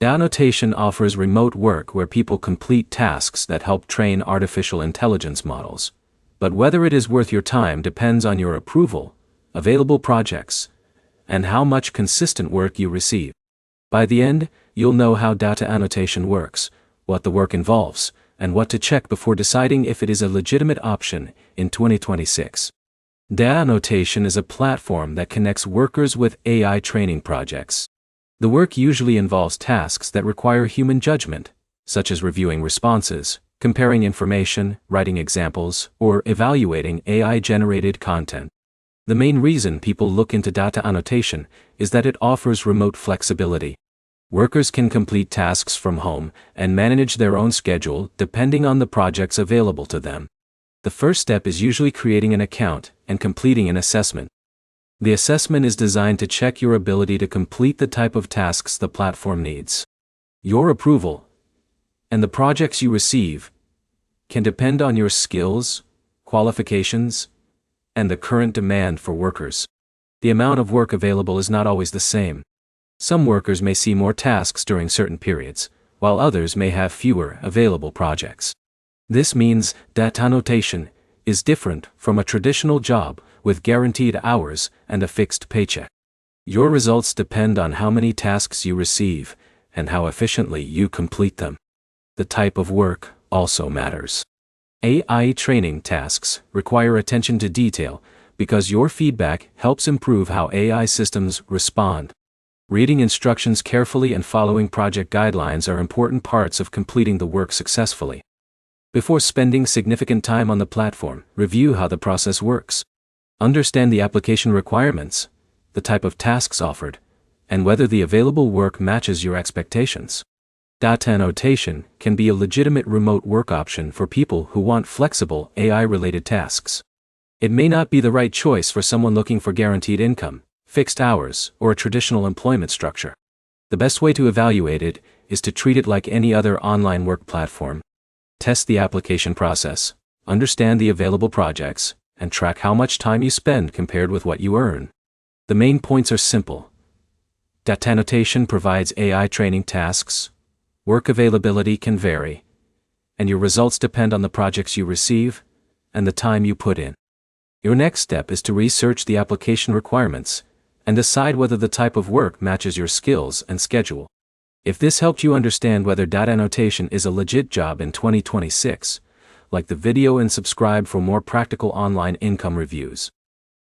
DataAnnotation offers remote work where people complete tasks that help train artificial intelligence models. But whether it is worth your time depends on your approval, available projects, and how much consistent work you receive. By the end, you'll know how data annotation works, what the work involves, and what to check before deciding if it is a legitimate option in 2026. DataAnnotation is a platform that connects workers with AI training projects. The work usually involves tasks that require human judgment, such as reviewing responses, comparing information, writing examples, or evaluating AI-generated content. The main reason people look into data annotation is that it offers remote flexibility. Workers can complete tasks from home and manage their own schedule depending on the projects available to them. The first step is usually creating an account and completing an assessment. The assessment is designed to check your ability to complete the type of tasks the platform needs. Your approval and the projects you receive can depend on your skills, qualifications, and the current demand for workers. The amount of work available is not always the same. Some workers may see more tasks during certain periods, while others may have fewer available projects. This means data annotation is different from a traditional job with guaranteed hours and a fixed paycheck. Your results depend on how many tasks you receive and how efficiently you complete them. The type of work also matters. AI training tasks require attention to detail because your feedback helps improve how AI systems respond. Reading instructions carefully and following project guidelines are important parts of completing the work successfully. Before spending significant time on the platform, review how the process works. Understand the application requirements, the type of tasks offered, and whether the available work matches your expectations. Data annotation can be a legitimate remote work option for people who want flexible AI-related tasks. It may not be the right choice for someone looking for guaranteed income, fixed hours, or a traditional employment structure. The best way to evaluate it is to treat it like any other online work platform. Test the application process, understand the available projects, and track how much time you spend compared with what you earn. The main points are simple. Data annotation provides AI training tasks, work availability can vary, and your results depend on the projects you receive and the time you put in. Your next step is to research the application requirements and decide whether the type of work matches your skills and schedule. If this helped you understand whether data annotation is a legit job in 2026, like the video and subscribe for more practical online income reviews.